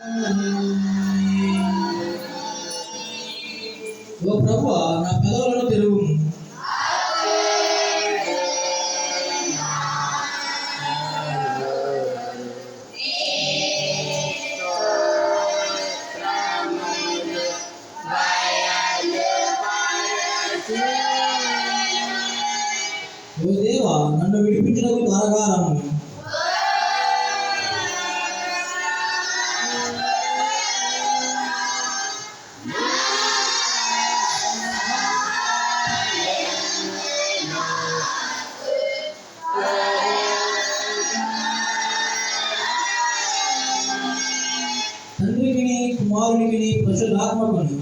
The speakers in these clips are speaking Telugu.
ఓ ప్రభువా, నా పెదవులను తెరువుము. ఓ దేవా, నన్ను విడిపించుటకు త్వరగారము. తండ్రికిని కుమారునికిని పరిశుద్ధాత్మకుని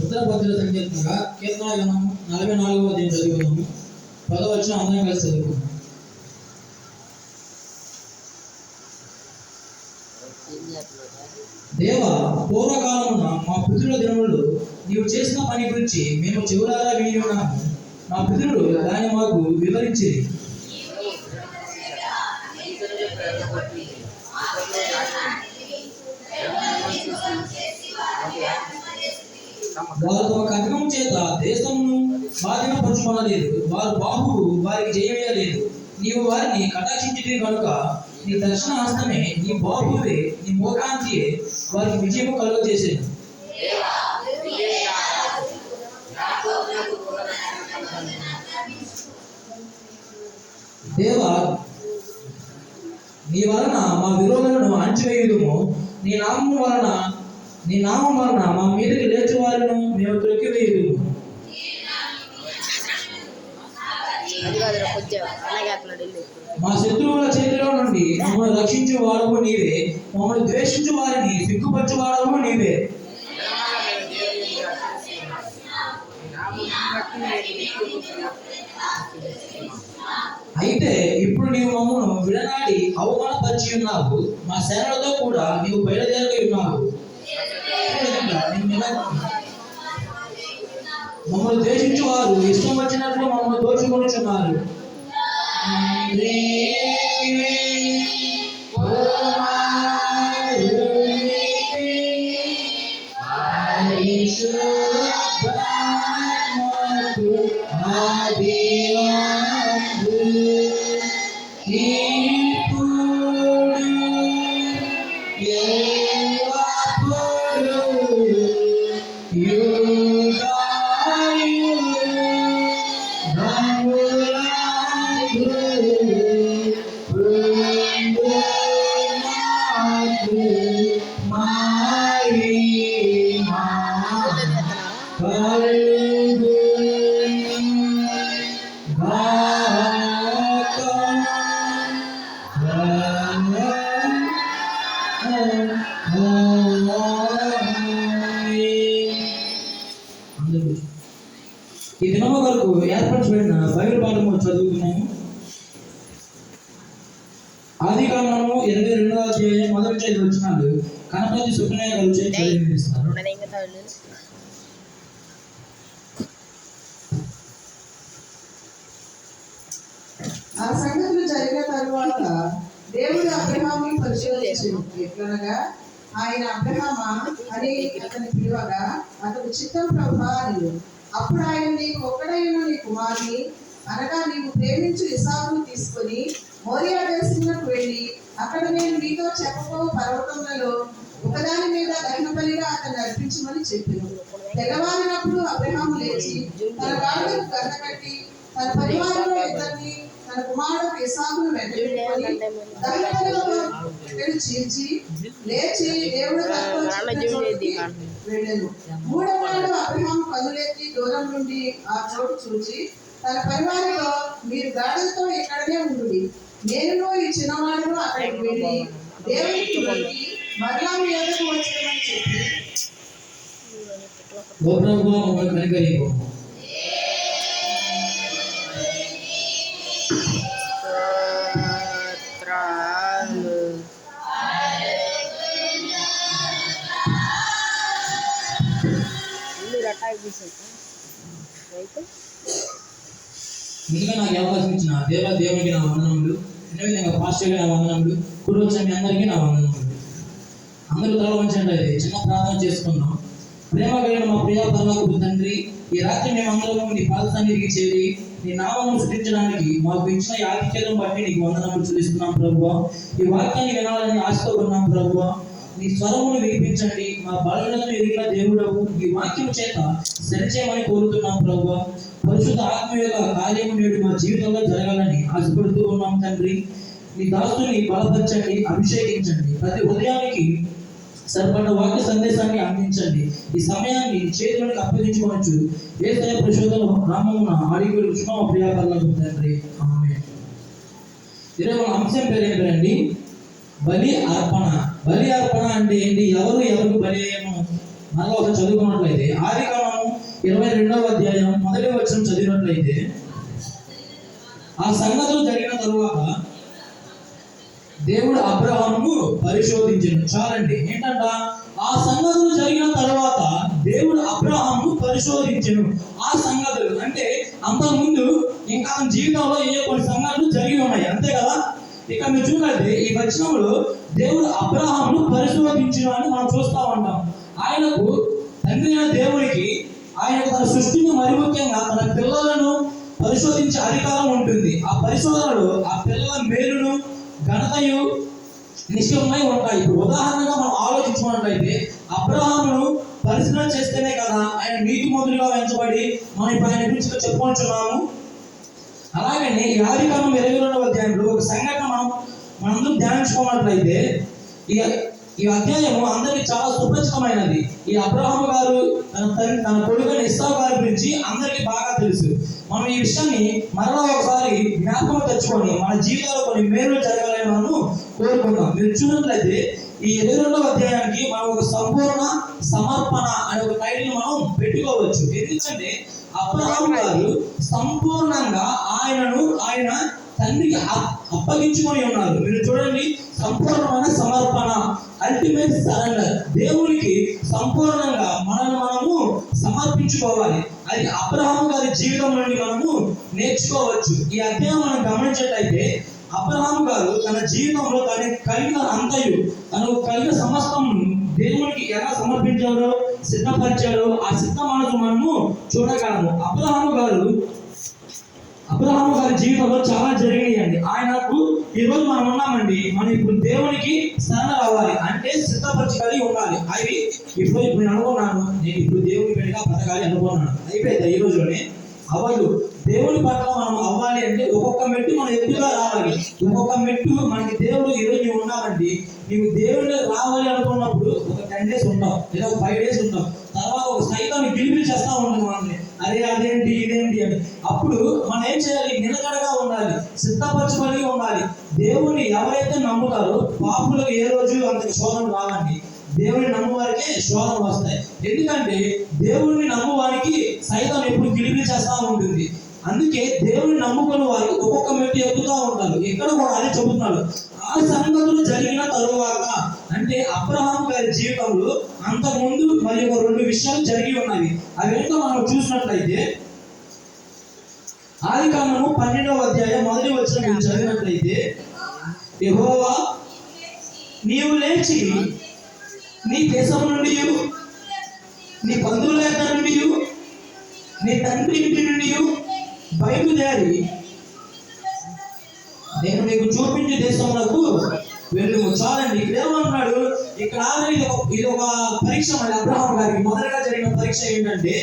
ఉత్తరభద్ర సంకీర్తనగా కీర్తన గణము 44వ అధ్యాయం చదువుకున్నాము. 10వ వచనం అందరం కలిసి చదువుకున్నాం. దేవా, పూర్వకాలమున మా పితరుల దినములలో నీవు చేసిన పని గురించి మేము చెవులారా విని ఉన్నాము. మా పితరులు దాన్ని మాకు వివరించిరి. వారు తమ ఖడ్గము చేత దేశమును స్వాధీనపరుచుకొనలేదు. వారు బాహువు వారికి జయమేయలేదు. నీవు వారిని కటాక్షించితివి కనుక నీ దర్శన హస్తమే, నీ బాహువే, నీ మోకాంతియే వారికి విజయము కలుగజేసేది. దేవా, నీ వలన మా విరోధులను అణచివేయుదుము. నీ నామం వలన మా మీదకి లేచి వారిను మేము త్రొక్కివేయుదుము. మా శత్రువుల చేతిలో నుండి మమ్మల్ని రక్షించు వాడవు నీవే. మమ్మల్ని ద్వేషించు వారిని సిగ్గుపరచు వాడవు నీవే. అయితే ఇప్పుడు నీవు మమ్మను విడనాడి అవమానపరిచి ఉన్నావు. మా సేనలతో కూడా నీవు బయలుదేరగా ఉన్నావు. మమ్మల్ని ద్వేషించు వారు ఇష్టం వచ్చినట్లు మమ్మల్ని దోచుకొనుచున్నారు. ఈ దినము వరకు ఏర్పరచబడిన బైబిల్ పాఠము చదువుతున్నాము. ఆదికాండము 22వ అధ్యాయం 1-5 వచనాలు కనపతి సుబ్రహ్మణ్య గారు చదివిస్తారు. ఆ సంగతులు జరిగిన తరువాత దేవుడు అబ్రహాముని పరిశోధించెను. ఎట్లనగా ఆయన అబ్రహామా అని అతని పిలువగా అతడు చిత్తం ప్రభువా అని. అప్పుడు ఆయన నీకు ఒక్కడైన నీ కుమారుని అనగా నీవు ప్రేమించు ఇస్సాకును తీసుకొని మోరియా దేశమునకు వెళ్ళి అక్కడ నేను నీతో చెప్పబో పర్వతములలో ఒకదాని మీద దహన బలిగా అతన్ని అర్పించమని చెప్పాను. తెల్లవారినప్పుడు అబ్రహాము లేచి తన గాడిదకు గంట కట్టి తన పరివారంలో ఇద్దరిని తన కుమారుడు ఇస్సాకును వెంటబెట్టుకొని దహనబలిలో చీల్చి లేచి దేవుడు తనతో చెప్పిన చోటికి వెళ్ళెను. మూడవ నాడు అబ్రహాము కన్నులెత్తి దూరం నుండి ఆ చోటు చూచి తన పరివారంలో మీరు గాడిదతో ఇక్కడనే ఉండుడి, నేను ఈ చిన్నవాడును అక్కడికి వెళ్ళి దేవునికి మొక్కి మరలా మీ ఎదురుకు వచ్చామని చెప్పి ముందుగా నాకు అవకాశం ఇచ్చిన దేవునికి నా వందనములు, అదేవిధంగా పాస్టర్కి నా వందనములు, కుడి వచ్చిన మీ అందరికీ నా వందనములు. అందరూ తల వంచండి, చిన్న ప్రార్థన చేసుకుందాం. ప్రేమ కలిగిన మా ప్రియ పరలోకపు తండ్రి, ఈ రాత్రి మేము అందరం నీ పాద సన్నిధికి చేరి నీ నామమును సృష్టించడానికి మాకు ఇచ్చిన ఈ ఆతిథ్యం బట్టి నీకు వందనములు చెల్లిస్తున్నాం ప్రభువా. ఈ వాక్యాన్ని వినాలని ఆశతో ఉన్నాం ప్రభువా. నీ స్వరమును వినిపించండి, మా బలహీనతను ఎరిగిన దేవుడవు ఈ వాక్యం చేత సరిచేయమని కోరుతున్నాం ప్రభువా. పరిశుద్ధ ఆత్మ యొక్క కార్యము నేడు మా జీవితంలో జరగాలని ఆశపడుతూ ఉన్నాం తండ్రి. నీ దాస్తుని బలపరచండి, అభిషేకించండి, ప్రతి ఉదయానికి సరిపడ్డ వాక్య సందేశాన్ని అందించండి. ఈ సమయాన్ని చేతులకు అప్పగించుకోవచ్చు. యేసయ్య పరిశుద్ధ నామమున అడిగి వేడుచున్నాము ప్రియ పరలోకపు తండ్రి, ఆమేన్. ఈరోజు మన అంశం పేరు ఏంటండి? బలి అర్పణ. బలి అర్పణ అంటే ఏంటి? ఎవరికి బలి అయ్యాము? మనలో ఒక చదువుకున్నట్లయితే ఆదికాండము 22వ అధ్యాయం 1వ వచనం చదివినట్లయితే, ఆ సంగతులు జరిగిన తరువాత దేవుడు అబ్రహామును పరిశోధించెను. చాలండి, ఏంటంట? ఆ సంగతులు జరిగిన తర్వాత దేవుడు అబ్రహామును పరిశోధించెను. ఆ సంగతులు అంటే అంతకుముందు ఇంకా జీవితంలో ఏ కొన్ని సంగతులు జరిగి ఉన్నాయి, అంతే కదా. ఇక మీరు చూడండి, ఈ వచనంలో దేవుడు అబ్రహామును పరిశోధించును అని మనం చూస్తూ ఉంటాం. ఆయనకు తండ్రి అయిన దేవుడికి ఆయనకు తన సృష్టిని, మరి ముఖ్యంగా తన పిల్లలను పరిశోధించే అధికారం ఉంటుంది. ఆ పరిశోధనలో ఆ పిల్లల మేలును, ఘనతయు నిశ్చయమై ఉంటాయి. ఇప్పుడు ఉదాహరణగా మనం ఆలోచించుకున్నట్లయితే అబ్రహామును పరిశీలన చేస్తేనే కదా ఆయన నీతిమంతుడిగా ఎంచబడి మనం ఇప్పుడు ఆయన గురించి చెప్పుకుంటున్నాము. అలాగనే ఈ ఆదికాండం 22వ అధ్యాయంలో ఒక సంఘటన మనందరం ధ్యానించుకున్నట్లయితే ఈ అధ్యాయము అందరికి చాలా సుపరిచితమైనది. ఈ అబ్రహాము గారు తన కొడుకుని ఇస్సాకు గారి గురించి అందరికీ బాగా తెలుసు. మనం ఈ విషయాన్ని మరలా ఒకసారి జ్ఞాపకం తెచ్చుకొని మన జీవితాల్లో కొన్ని మేలు జరగాలని మనము కోరుకుందాం. మీరు చూసినట్లయితే ఈ 22వ అధ్యాయానికి మనం ఒక సంపూర్ణ సమర్పణ అనే ఒక టైటిల్ మనం పెట్టుకోవచ్చు. ఎందుకంటే అబ్రహాము గారు సంపూర్ణంగా ఆయన తండ్రికి అప్పగించుకొని ఉన్నారు. మీరు చూడండి, సంపూర్ణమైన సమర్పణ, అల్టిమేట్ సరెండర్. దేవునికి సంపూర్ణంగా మనము సమర్పించుకోవాలి. అది అబ్రహాము గారి జీవితం నుండి మనము నేర్చుకోవచ్చు. ఈ అధ్యాయం మనం గమనించినట్లయితే అబ్రహాము గారు తన జీవితంలో తనకు కలిగిన అంతయు, తనకు కలిగిన సమస్తం దేవునికి ఎలా సమర్పించాడో, సిద్ధపరిచాడో ఆ సిద్ధ మనసు మనము చూడగలము. అబ్రహాము గారి జీవితంలో చాలా జరిగినాయండి. ఆయనకు ఈరోజు మనం ఉన్నామండి. మనం ఇప్పుడు దేవునికి శరణ రావాలి అంటే సిద్ధపరిచి కలిగి ఉండాలి. అవి ఇప్పుడు నేను అనుకున్నాను, నేను ఇప్పుడు దేవుని పెళ్లిగా బతకాలి అనుకున్నాను. అయిపోయింది ఈ రోజులోనే అవ్వదు. దేవుని పట్ల మనం అవ్వాలి అంటే ఒక్కొక్క మెట్టు మనం ఎత్తుగా రావాలి. ఒక్కొక్క మెట్టు మనకి దేవుడు ఈరోజు నువ్వు ఉన్నావండి. నీవు దేవుడు రావాలి అనుకున్నప్పుడు ఒక 10 days ఉంటావు, లేదా ఒక 5 days ఉంటావు. తర్వాత ఒక సైతాన్ని గిలిపిలి చేస్తా ఉంటుంది మనల్ని, అరే అదేంటి ఇదేంటి అని. అప్పుడు మనం ఏం చేయాలి? నిలకడగా ఉండాలి, సిద్ధపరచుకొని ఉండాలి. దేవుని ఎవరైతే నమ్ముతారో పాపులకు ఏ రోజు అంతకు శోధన రావండి. దేవుని నమ్మువారికే శోధన వస్తాయి. ఎందుకంటే దేవుడిని నమ్మువారికి సైతం ఎప్పుడు గిలిపిలి చేస్తా ఉంటుంది. అందుకే దేవుని నమ్ముకున్న వారికి ఒక్కొక్క మెట్టు ఎక్కుతూ ఉంటారు. ఎక్కడ కూడా అదే చెబుతున్నాడు. ఆ సంగతులు జరిగిన తరువాత అంటే అబ్రహాము గారి జీవితంలో అంతకుముందు మరి ఒక 2 విషయాలు జరిగి ఉన్నాయి. అవి ఏంటో మనం చూసినట్లయితే ఆదికాండము 12వ అధ్యాయం 1వ వచనం చదివినట్లయితే, యెహోవా నీవు లేచి నీ దేశం నుండి, నీ బంధువుల దగ్గర నుండి, నీ తండ్రి ఇంటి నుండి బయలుదేరి నేను నీకు చూపించే దేశంలో వెళ్ళు. చాలండి. ఇక్కడ ఏమన్నాడు? ఇక్కడ ఇది ఒక పరీక్ష. మళ్ళీ అబ్రహాము గారికి మొదటగా జరిగిన పరీక్ష ఏంటంటే,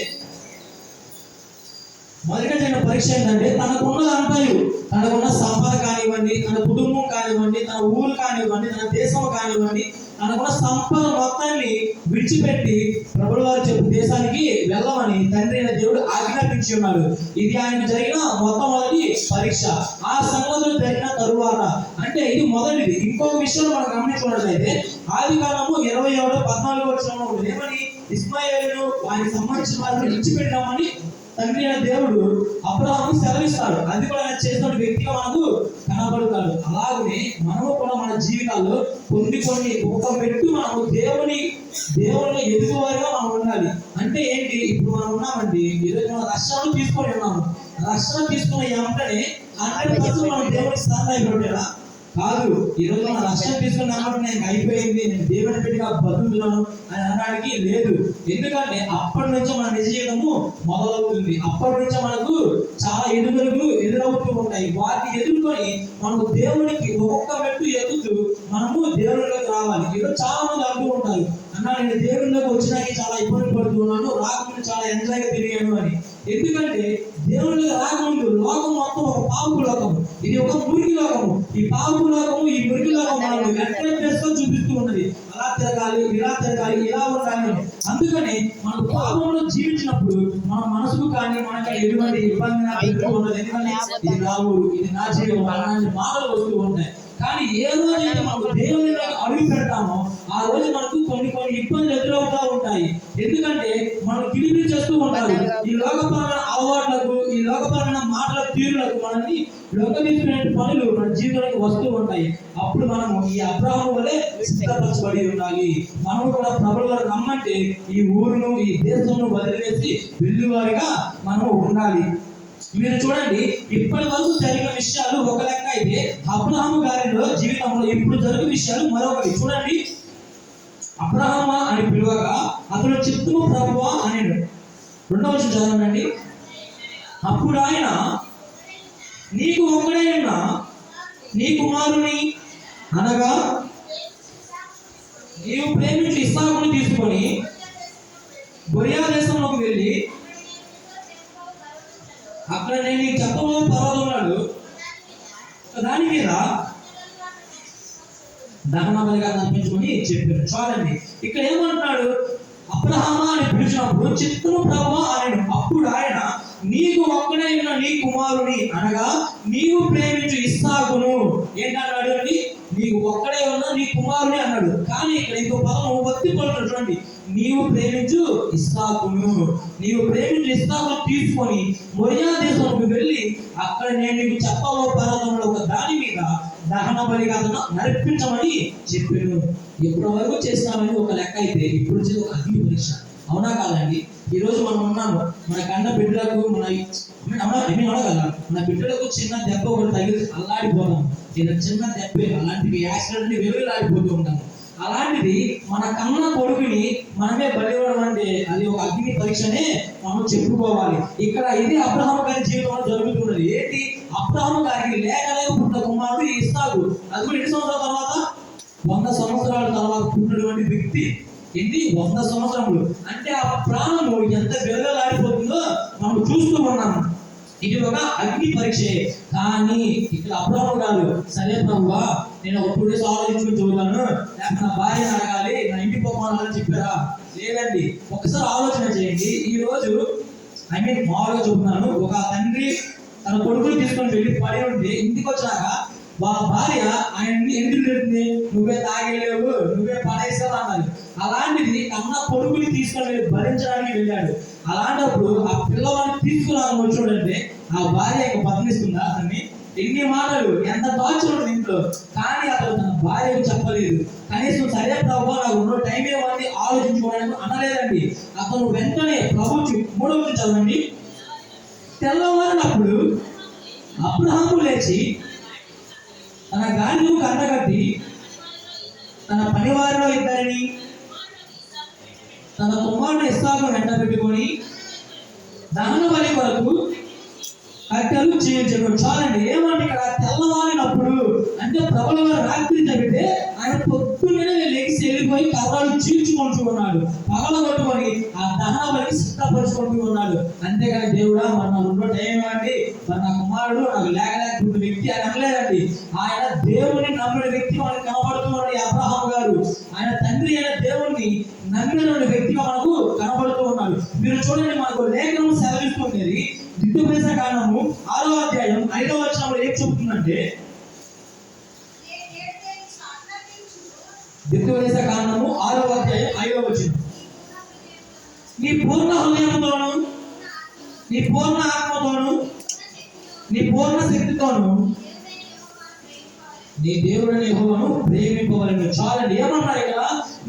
మొదట జరిగిన పరీక్ష ఏంటంటే తనకున్న సంపద కానివ్వండి, తన కుటుంబం కానివ్వండి, తన ఊరు కానివ్వండి, తన దేశం కానివ్వండి, తనకున్న సంపద మొత్తాన్ని విడిచిపెట్టి ప్రభువు వారు చెప్పు దేశానికి వెళ్ళమని తండ్రి అయిన దేవుడు ఆజ్ఞాపించి ఉన్నాడు. ఇది ఆయన జరిగిన మొట్టమొదటి పరీక్ష. ఆ సంగతులు జరిగిన తరువాత అంటే ఇది మొదటిది. ఇంకొక విషయం మనం గమనించుకున్నట్లయితే ఆది కాలము 27:14 వచనంలో ఏమని ఇస్మాయేలును ఆయన సంబంధించిన వారిని విడిచిపెట్టామని తండ్రి అయిన దేవుడు అబ్రహాము సెలవిస్తాడు. అది కూడా ఆయన చేసిన వ్యక్తిగా మనకు కనబడతాడు. అలాగనే మనము కూడా మన జీవితాల్లో కొన్ని ఒక మెట్టు మనము దేవుని ఎదుగువారిగా మనం ఉండాలి. అంటే ఏంటి, ఇప్పుడు మనం ఉన్నామండి, ఈరోజు మనం రక్షణ తీసుకొని ఉన్నాము. రక్షణ తీసుకున్న వెంటనే 100% మనం దేవునికి స్థానాయిపోయాడా? కాదు. ఈరోజు మన రక్షణ తీసుకున్నామంటే నేను అయిపోయింది, నేను దేవుని బిడ్డగా బతుకుతున్నాను అని అనడానికి లేదు. ఎందుకంటే అప్పటి నుంచి మన నిజ జీవితము మొదలవుతుంది. అప్పటి నుంచి మనకు చాలా ఎదురవుతూ ఉంటాయి. వాటిని ఎదుర్కొని మనకు దేవునికి ఒక్కొక్క మెట్టు ఎక్కుతూ మనము దేవునిలోకి రావాలి. ఈరోజు చాలా మంది అంటూ ఉంటారు, అన్నా నేను దేవునిలోకి వచ్చినాక చాలా ఇబ్బంది పడుతున్నాను, రాకముందు చాలా ఎంజాయ్గా తిరిగాను అని. ఎందుకంటే దేవునిలోకి రాకముందు లోకం మొత్తం ఒక పాపపు లోకము, ఇది ఒక మురికి లోకము. ఈ పాపపు లోకము, ఈ మురికి లోకం మనము అట్రాక్ట్ చూపిస్తూ ఉన్నది. అలా తిరగాలి, ఇలా తిరగాలి, ఇలా ఉండాలి. అందుకని మనం పాపంలో జీవించినప్పుడు మన మనసుకు కానీ మనకి ఎటువంటి ఇబ్బంది ఉన్నది. ఎందుకంటే ఇది నా ఊరు, ఇది నా జీవితం అలాంటి మాటలు వస్తూ ఉంటాయి. కానీ ఏ రోజైతే మనం దేవునిలో అడుగు పెడతామో ఆ రోజు మనకు కొన్ని ఇబ్బందులు ఎదురవుతూ ఉంటాయి. ఎందుకంటే మనం కిలిపి చేస్తూ ఉంటారు. ఈ లోకపరమైన అలవాట్లకు, ఈ లోకపరమైన మాటల తీరులకు మనల్ని లోకదీసుకునే పనులు మన జీవితానికి వస్తూ ఉంటాయి. అప్పుడు మనము ఈ అబ్రహాము వలె సిద్ధపరచబడి ఉండాలి. మనము కూడా ప్రభువు వారు రమ్మంటే ఈ ఊరును, ఈ దేశంను వదిలివేసి వెళ్ళువారిగా మనము ఉండాలి. మీరు చూడండి, ఇప్పటి వరకు జరిగిన విషయాలు ఒక లెక్క అయితే అబ్రహాము గారిలో జీవితంలో ఇప్పుడు జరిగిన విషయాలు మరొకటి. చూడండి, అబ్రహామా అని పిలువగా అతడు చిత్తము ప్రభువా అనేను. 2వ వచనం చదవండి. అప్పుడు ఆయన నీకు ఒక్కడే ఉన్న నీ కుమారుని అనగా నీవు ప్రేమించి ఇస్సాకుని తీసుకొని బొరియా దేశంలోకి వెళ్ళి అక్కడ నేను నీకు చెప్పబో పర్వతం ఉన్నాడు, దాని మీద దహన బలిగా అర్పించుకొని చెప్పారు. చూడండి, ఇక్కడ ఏమంటున్నాడు, అబ్రహామా అని పిలిచినప్పుడు చిత్తము ప్రభువా అనేను. అప్పుడు ఆయన నీకు ఒక్కడే ఉన్న నీ కుమారుని అనగా నీవు ప్రేమించు ఇస్సాకును ఏంటన్నాడు అని, నీకు ఒక్కడే ఉన్న నీ కుమారుని అన్నాడు. కానీ ఇక్కడ ఇంకో పదం ఒత్తి పలుకుతాడు. చూడండి, నీవు ప్రేమించు ఇస్సాకును, నీవు ప్రేమించు ఇస్సాకును తీసుకొని మొరియా దేశంలోకి వెళ్ళి అక్కడ నేను నీకు చెప్పబో పర్వతంలో ఒక దాని మీద దహన బలిగా అతను నడిపించమని చెప్పాను. ఎప్పటి వరకు చేసినామని ఒక లెక్క అయితే ఇప్పుడు వచ్చేది ఒక అగ్ని పరీక్ష. అవునా కాదండి? ఈ రోజు మనం ఉన్నాము, మన కన్న బిడ్డలకు మన బిడ్డలకు చిన్న దెబ్బ ఒకటి తగిలి అల్లాడిపోతాం. లేదా చిన్న దెబ్బ అలాంటివి యాక్సిడెంట్ వెలుగులాడిపోతూ ఉంటాము. అలాంటిది మన కన్న కొడుకుని మనమే బలివ్వడం అంటే అది ఒక అగ్ని పరీక్షనే మనం చెప్పుకోవాలి. ఇక్కడ ఇది అబ్రహాము గారి జీవితంలో జరుగుతున్నది. ఏంటి, అబ్రహాము గారికి లేక పుట్టిన కుమారుడు ఇస్సాకు. అది కూడా ఎన్ని సంవత్సరాల తర్వాత? 100 సంవత్సరాల తర్వాత పుట్టినటువంటి వ్యక్తి. ఏంటి, 100 సంవత్సరములు అంటే ఆ ప్రాణము ఎంత వెలుగులాడిపోతుందో మనం చూస్తూ ఉన్నాము. ఇది ఒక అగ్ని పరీక్ష. కానీ ఇక్కడ అబ్రహాము గారు సరే ప్రభువా నేను ఒక 2 days ఆలోచించుకుని చదువుతాను, లేకపోతే నా భార్యను అడగాలి, నా ఇంటికి పోవాలని చెప్పారా? లేదండి. ఒకసారి ఆలోచన చేయండి. ఈ రోజు మామూలుగా చెబుతున్నాను, ఒక తండ్రి తన కొడుకుని తీసుకొని వెళ్ళి పడి ఉంటే ఇంటికి వచ్చాక వాళ్ళ భార్య ఆయన ఎందుకు చెప్తుంది, నువ్వే తాగలేవు, నువ్వే పడేసావు అన్నది. అలాంటిది కన్న కొడుకుని తీసుకొని వెళ్ళి భరించడానికి వెళ్ళాడు. అలాంటప్పుడు ఆ పిల్లవాడిని తీసుకురాని వచ్చాడంటే ఆ భార్య ఇక బతికిస్తుందా అతన్ని? ఎన్ని మాటలు, ఎంత దాచుడు ఇంట్లో. కానీ అతను తన భార్యకు చెప్పలేదు. కనీసం సరే ప్రభు నాకు 2 టైం ఇవ్వండి ఆలోచించుకోవడానికి అనలేదండి. అతను వెంటనే ప్రభు 3వ వచనం చదవండి. తెల్లవారినప్పుడు అబ్రహాము లేచి తన గాడిదకు కట్టకట్టి తన పనివారిలో 2 తన కుమారుడు ఇస్సాకును వెంట పెట్టుకొని దహన బలి కొరకు కట్టెలు చేయించను. చాలండి. ఏమంటే ఇక్కడ తెల్లవారినప్పుడు అంటే ప్రభువు వారు రాత్రి జరిగితే ఆయన పొద్దున్నే లేచి వెళ్ళిపోయి కర్రలు చీల్చుకుంటూ ఉన్నాడు, పగలగొట్టుకొని ఆ దహన బలికి సిద్ధపరుచుకుంటూ ఉన్నాడు. అంతేగాని దేవుడా మరి నా రెండో టైం ఏమండి, మరి నా కుమారుడు నాకు లేకలేకపోయిన వ్యక్తి అని అనలేదండి. ఆయన దేవుని నమ్మిన వ్యక్తి మనకు కనబడుతున్నాడు. అబ్రహాం గారు ఆయన తండ్రి అయిన దేవుణ్ణి నమ్మిన వ్యక్తిగా మనకు కనబడుతూ ఉన్నాడు. మీరు చూడండి, మనకు లేఖనం సెలవిస్తుంది. ద్వితీయోపదేశ కాండము 6వ అధ్యాయం 5వ వచనంలో ఏం చెబుతుందంటే, ద్వితీయోపదేశ కాండము 6వ అధ్యాయం 5వ వచనం, నీ పూర్ణ హృదయంతోను, నీ పూర్ణ ఆత్మతోను, నీ పూర్ణ శక్తితోను నీ దేవుడిని యెహోవాను ప్రేమింపవలెను. చాలండి. ఏమన్నారు ఇక్కడ?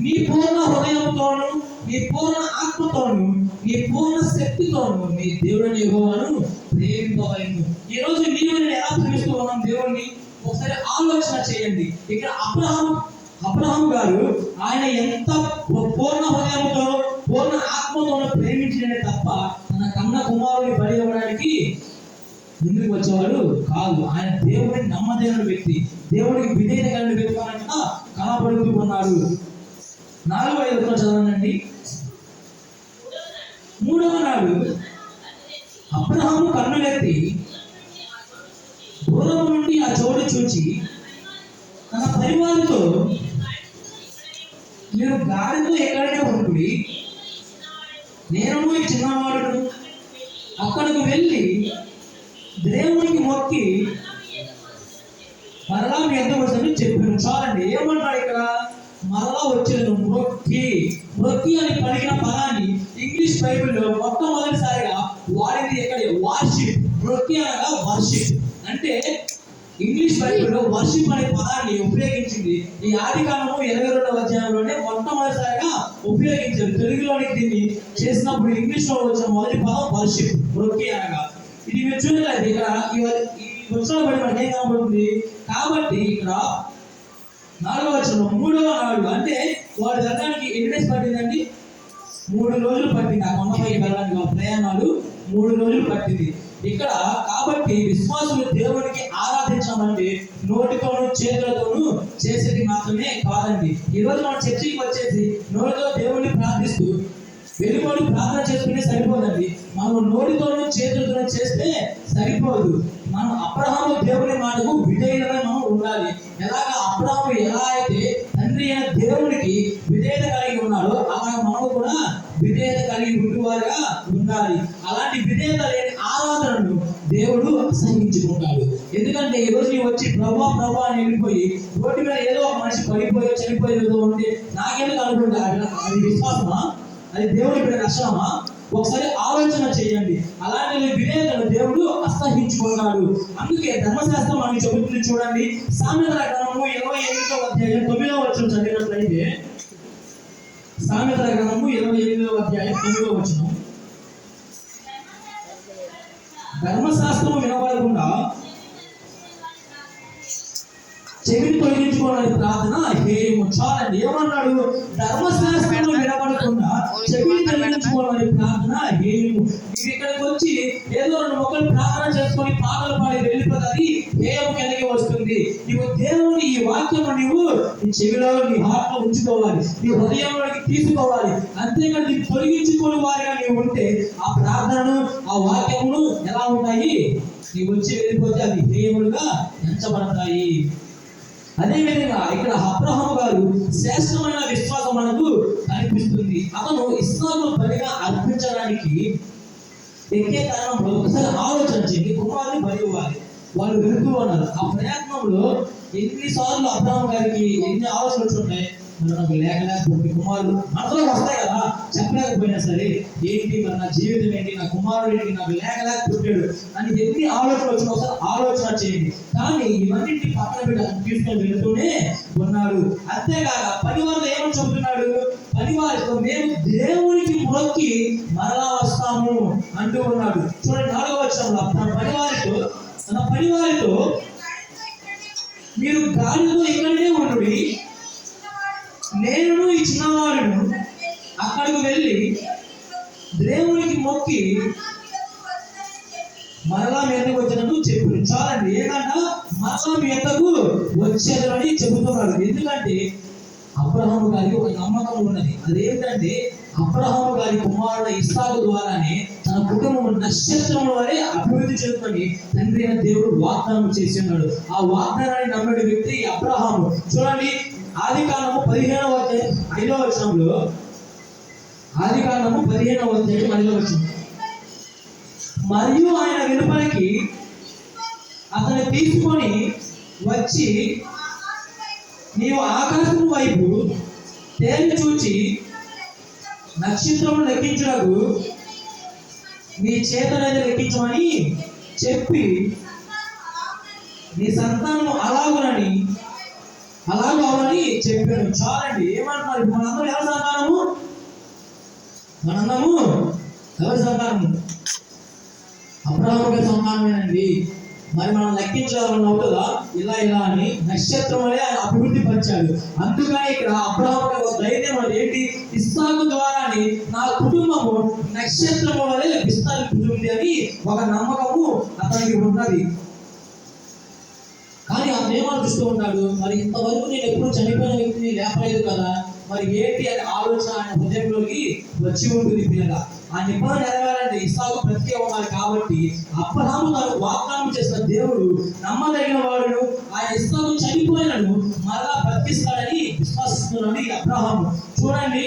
నీ పూర్ణ హృదయంతోను, నీ పూర్ణ ఆత్మతోను, నీ పూర్ణ శక్తితోను నీ దేవుడిని యెహోవాను ప్రేమింపవలెను. ఈ రోజు నీవు నేను ఎలా ప్రేమిస్తూ ఉన్నాం దేవుణ్ణి? ఒకసారి ఆలోచన చేయండి. ఇక్కడ అబ్రహాం గారు ఆయన ఎంత పూర్ణ హృదయంతో పూర్ణ ఆత్మతోను ప్రేమించడమే తప్ప తన కన్న కుమారుని బలి ఇవ్వడానికి ముందుకు వచ్చేవాడు కాదు. ఆయన దేవుడిని నమ్మదగిన వ్యక్తి, దేవుడికి విధేయత కలిగిన వ్యక్తి కనబడుతూ ఉన్నాడు. 4-5 చదవండి. 3వ నాడు అబ్రహాము కన్నులెత్తి దూరం నుండి ఆ చోటు చూచి తన పరివారితో, మీరు గాడితో ఎక్కడనే ఉంటుంది, నేను ఈ చిన్నవాడు అక్కడికి వెళ్ళి దేవునికి మొక్కి మరలా మీ ఎంత వస్తుందని చెప్పాను. చాలండి. ఏమంటాడు ఇక్కడ? మరలా వచ్చేది మొక్కి అని పలికిన పదాన్ని ఇంగ్లీష్ బైబిల్లో మొట్టమొదటిసారిగా వాడింది ఎక్కడ? వార్షిప్. మొక్కి అనగా వర్షిప్. అంటే ఇంగ్లీష్ బైబిల్లో వర్షిప్ అనే పదాన్ని ఉపయోగించింది ఈ ఆదికాండము 22వ అధ్యాయంలోనే మొట్టమొదటిసారిగా ఉపయోగించారు. తెలుగులోనికి దీన్ని చేసినప్పుడు ఇంగ్లీష్ లో వచ్చిన మొదటి పదం వర్షిప్, మొక్కి అనగా. ఇది మీరు చూడలేదు. ఇక్కడ ఈ వచనం బట్టి మనకి ఏం కనబడుతుంది? కాబట్టి ఇక్కడ 4వ వచనం 3వ నాడు అంటే వాడు వెళ్ళడానికి ఎన్ని డేస్ పట్టిందండి? 3 రోజులు పట్టింది. ఆ కొండపైకి వెళ్ళడానికి ప్రయాణాలు 3 రోజులు పట్టింది. ఇక్కడ కాబట్టి విశ్వాసులు దేవునికి ఆరాధించామంటే నోటితోనూ చేతులతోనూ చేసేది మాత్రమే కాదండి. ఈరోజు మనం చర్చికి వచ్చేసి నోటితో దేవుడిని ప్రార్థిస్తూ వెళ్ళిపోయి ప్రార్థన చేసుకుంటే సరిపోదండి. మనం నోటితోనూ చేతులతో చేస్తే సరిపోదు. మనం అబ్రహాము దేవుని మాటకు విధేయులమై మనం ఉండాలి. ఎలాగా అబ్రహాము ఎలా అయితే తండ్రి అయిన దేవునికి విధేయత కలిగి ఉన్నాడో అలా మనం కూడా విధేయత కలిగి ఉండేవారుగా ఉండాలి. అలాంటి విధేయత లేని ఆరాధనను దేవుడు అసహించుకుంటాడు. ఎందుకంటే ఈ రోజు వచ్చి ప్రభా అని వెళ్ళిపోయి రోడ్డు మీద ఏదో ఒక మనిషి పడిపోయో చనిపోయేదో ఉంటే నాకేందుకు అనుకుంటా? అది విశ్వాసమా? అది దేవుడి బిడ్డ నష్టమా? ఒకసారి ఆలోచన చేయండి. అలాంటి విధేయతను దేవుడు అసహించుకున్నాడు. అందుకే ధర్మశాస్త్రం మనకి చెబుతుంది. చూడండి, సామెతల గ్రంథము 28వ అధ్యాయం 9వ వచనం చదివినట్లయితే, సామెతల గ్రంథము 28వ అధ్యాయం 9వ వచనం, ధర్మశాస్త్రము వినబడకుండా చెవిని తొలగించుకోవడానికి ప్రార్థన హేయము. చాలండి. ఏమన్నాడు? ధర్మశాస్త్రంలో వినబడకుండా చెవిని తొలగించుకోవడానికి ప్రార్థన హేయము. మీరు ఇక్కడికి వచ్చి ఏదో 2 మొక్కలు ప్రార్థన చేసుకొని పాటలు పాడి వెళ్ళిపోతుంది, హేయం కలిగి వస్తుంది. నీవు దేవుని ఈ వాక్యము నీవు నీ చెవిలో, నీ హార్ట్ లో ఉంచుకోవాలి, నీ హృదయంలోకి తీసుకోవాలి. అంతేకాదు నీవు తొలగించుకోని వారిగా నీవు ఉంటే ఆ ప్రార్థనను, ఆ వాక్యమును ఎలా ఉంటాయి? నీవు వచ్చి వెళ్ళిపోతే అవి హేయములుగా ఎంచబడతాయి. అదేవిధంగా ఇక్కడ అబ్రహాము గారు శ్రేష్టమైన విశ్వాసం మనకు కనిపిస్తుంది. అతను ఇస్సాకును బలిగా అర్పించడానికి ఎక్కే కారణంలో ఒకసారి ఆలోచన చేయండి. కుమారుని బలి ఇవ్వాలి, వాళ్ళు వెళ్తూ ఉన్నారు. ఆ ప్రయత్నంలో ఎన్నిసార్లు అబ్రహాము గారికి ఎన్ని ఆలోచనలు వచ్చుంటాయి? నాకు లేకపోతే కుమారుడు మనసులో వస్తాయి కదా, చెప్పలేకపోయినా సరే ఏంటి మరి నా జీవితం ఏంటి, నా కుమారుడు ఏంటి, నాకు పుట్టాడు అని ఎన్ని ఆలోచనలు వచ్చినా ఒకసారి ఆలోచన చేయండి. కానీ ఇవన్నింటి పక్కన పెట్టి తీసుకొని వెళ్తూనే ఉన్నాడు. అంతేకాక పనివారితో ఏమని చెబుతున్నాడు? పనివారితో మేము దేవునికి మొక్కి మరలా వస్తాము అంటూ ఉన్నాడు. చూడండి 4వ వచనంలో తన పనివారితో మీరు గాడితో ఇక్కడనే ఉండి నేను ఈ చిన్నవాడును అక్కడికి వెళ్ళి దేవునికి మొక్కి మరలా మీ ఎద్దకు వచ్చినట్టు చెప్పు. చాలండి. ఏంటంట? మరలా మీ ఎద్దకు వచ్చేదని చెబుతున్నాడు. ఎందుకంటే అబ్రహాము గారికి ఒక నమ్మకం ఉన్నది. అదేంటంటే అబ్రహాము గారి కుమారుడు ఇస్సాకు ద్వారానే తన కుటుంబం నక్షత్రం వలె అభివృద్ధి చెందుతుంది తండ్రి అయిన దేవుడు వాగ్దానం చేసి ఉన్నాడు. ఆ వాగ్దానాన్ని నమ్మిన వ్యక్తి అబ్రహాము. చూడండి, ఆదికాండము 15వ అధ్యాయం 5వ వచనంలో, ఆదికాండము 15వ అధ్యాయం 5వ వచనం, మరియు ఆయన వెలుపలికి అతన్ని తీసుకొని వచ్చి, నీవు ఆకాశం వైపు తేలి చూచి నక్షత్రములు లెక్కించుటకు నీ చేతనైతే లెక్కించమని చెప్పి, నీ సంతానం అలాగునని అలాగవని చెప్పాను. చాలండి. ఏమంటున్నారు? మనందరం ఎవరి సంతానము? మనందరము ఎవరి సంతానము? అబ్రహాము గారి సంతానమేనండి. మరి మనం లెక్కించాలని అవుతుందా? ఇలా అని నక్షత్రం వలె ఆయన అభివృద్ధి పరిచాడు. అందుకని ఇక్కడ అబ్రహాము గారి ధైర్యం అనేది ఏంటి? ఇస్సాకు ద్వారానే నా కుటుంబము నక్షత్రము వలె విస్తరిస్తుంది అని ఒక నమ్మకము అతనికి ఉన్నది. కానీ అతను ఏమనిపిస్తూ ఉంటాడు, మరి ఇంతవరకు నేను ఎప్పుడు చనిపోయిన వ్యక్తిని లేపలేదు కదా, మరి ఏంటి అనే ఆలోచన ఆయన హృదయంలోకి వచ్చి ఉంటుంది. పిల్లగా ఆ నిబంధన నెరవేరాలంటే ఇస్సాకు బ్రతికే ఉండాలి. కాబట్టి అబ్రహాము తనకు వాగ్దానం చేసిన దేవుడు నమ్మదగిన వాడును, ఆయన ఇస్సాకు చనిపోయినను మరలా బ్రతికిస్తాడని విశ్వసిస్తున్నాడు అబ్రహాము. చూడండి,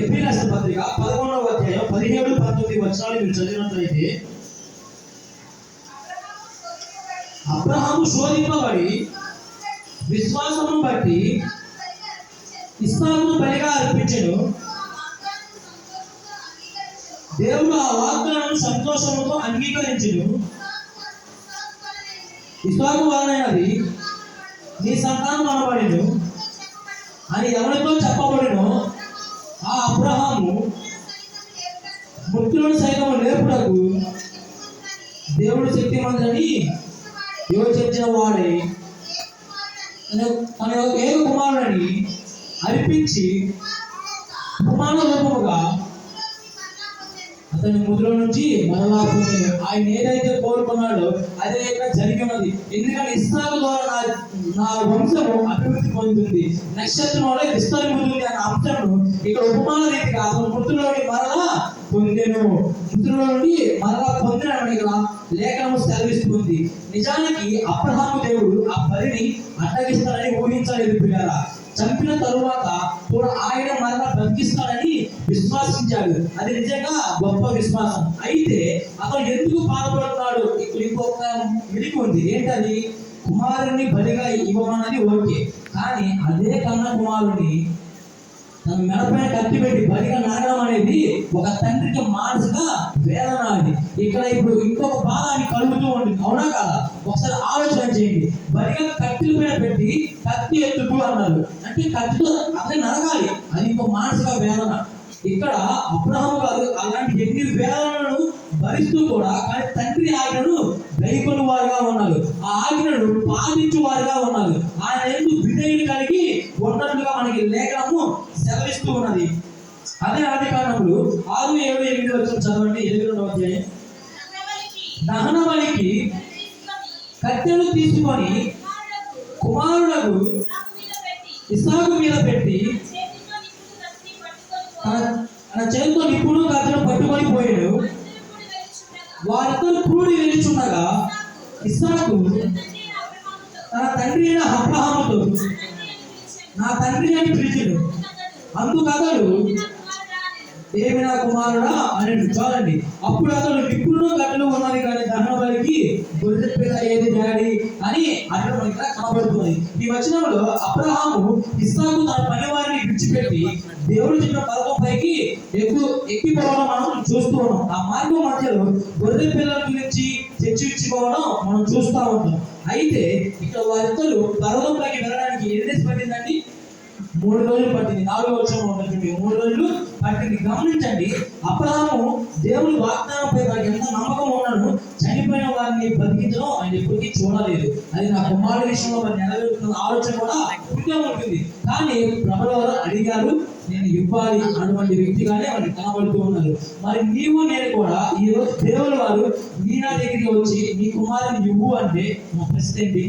ఎబ్రీ రాసిన పత్రిక 11వ అధ్యాయం 17-19 వచనాలు మీరు చదివినట్లయితే, అబ్రహాము శోధింపబడి విశ్వాసమును బట్టి ఇస్సాకును బలిగా అర్పించెను. దేవుడు ఆ వాగ్దానం సంతోషముతో అంగీకరించెను. ఇస్సాకు వలనైనది నీ సంతానం అనబడెను అని ఎవరితో చెప్పబడెనో ఆ అబ్రహాము మృతులను సైతం లేపుటకు దేవుడు శక్తిమంతుడని యోచించిన వాడే తన ఏక కుమారుని అర్పించి కుమార రూపముగా అతని ముద్ర నుంచి మరలా పొందిన. ఆయన ఏదైతే కోరుకున్నాడో అదే ఇక్కడ జరిగి ఉన్నది. ఎందుకంటే ఇస్సాకు ద్వారా నా వంశము అభివృద్ధి పొందుతుంది, నక్షత్రం వల్ల విస్తరిస్తుంది అనే అంశము ఇక్కడ ఉపమాన రీతిగా అతను మృతులోని మరలా పొందెను. మృతులో నుండి మరలా పొందినని ఇక్కడ లేఖనము సెలవిస్తుంది. నిజానికి అబ్రహాము దేవుడు ఆ బలిని అడ్డగిస్తాడని ఊహించలేదు పిల్లరా. చంపిన తరువాత కూడా ఆయన మరలా బ్రతికిస్తాడని విశ్వాసించాడు. అది నిజంగా గొప్ప విశ్వాసం. అయితే అతను ఎందుకు బాధపడుతున్నాడు? ఇప్పుడు ఇంకొక మెలిక ఉంది. ఏంటది? కుమారుని బలిగా ఇవ్వమన్నది ఓకే, కానీ అదే కన్న కుమారుని తన మెడపైన కత్తి పెట్టి బలిగా నరగడం అనేది ఒక తండ్రికి మానసిక వేదన. అది ఇక్కడ ఇప్పుడు ఇంకొక బాధ అని కలుగుతూ ఉంటుంది. అవునా కాదా? ఒకసారి ఆలోచన చేయండి. బలిగా కత్తిల మీద పెట్టి కత్తి ఎత్తుకు అన్నారు అంటే కత్తితో అదే నరగాలి. అది ఇంకో మానసిక వేదన. ఇక్కడ అబ్రహాము గారు అలాంటి ఎన్ని వేదనలను భరిస్తూ కూడా కానీ తండ్రి ఆజ్ఞను గైకొను వారుగా ఉన్నారు, ఆ ఆజ్ఞను పాటించు వారుగా ఉన్నారు. ఆయన ఎందుకు విధేయులు కలిగి ఉన్నట్లుగా మనకి లేఖనము సెలవిస్తూ ఉన్నది. అదే ఆదికాండములు 6, 7, 8 వచ్చిన చదవండి. 8వ అధ్యాయం. దహన బలికి కత్తెలు తీసుకొని కుమారులకు ఇస్సాకు మీద పెట్టి తన చేతితో నిప్పును కత్తెను పట్టుకొని పోయాడు. వారిద్దరు కూడి వెలుచుండగా ఇస్సాకు తన తండ్రి అయిన అబ్రహాముతో నా తండ్రి అని పిలిచాడు. అందుకు అతడు ఏమి నా కుమారుడా అని చూడండి. అప్పుడు అతడు నిప్పులు కట్టెలు ఉన్నది కానీ దహన బలికి గొర్రె పిల్ల ఏది డాడీ అని అక్కడ ఇక్కడ కనబడుతున్నది. ఈ వచనంలో అబ్రహాము ఇస్సాకు తన పని వారిని విడిచిపెట్టి దేవుడు చెప్పిన పర్వతం పైకి ఎక్కిపోవడం మనం చూస్తూ ఉన్నాం. ఆ మార్గం మధ్యలో గొర్రె పిల్లల గురించి చర్చించుకోవడం మనం చూస్తూ ఉంటాం. అయితే ఇక్కడ వారిద్దరు పర్వతం పైకి వెళ్ళడానికి ఎన్ని డేస్ పట్టిందండి? 3 రోజులు పట్టింది. 4వ వచనంలో ఉన్నటువంటి 3 రోజులు పట్టింది. గమనించండి, అబ్రహాము దేవుని వాగ్దానంపై వారికి ఎంత నమ్మకం ఉన్నాడు. చనిపోయిన వారిని కుమారుని బతికించడం ఆయన ఎప్పటికీ చూడలేదు. అది నా కుమారుడి విషయంలో మరి నెరవేరుతున్న ఆలోచన కూడా ఉంటే ఉంటుంది. కానీ ప్రభువు వారు అడిగారు, నేను ఇవ్వాలి అన్నటువంటి వ్యక్తిగానే వారికి కనబడుతూ ఉన్నారు. మరి నీవు నేను కూడా ఈ రోజు దేవుడు వారు నీ నా దగ్గరికి వచ్చి నీ కుమారుని ఇవ్వు అంటే మా ప్రశ్న ఏంటి?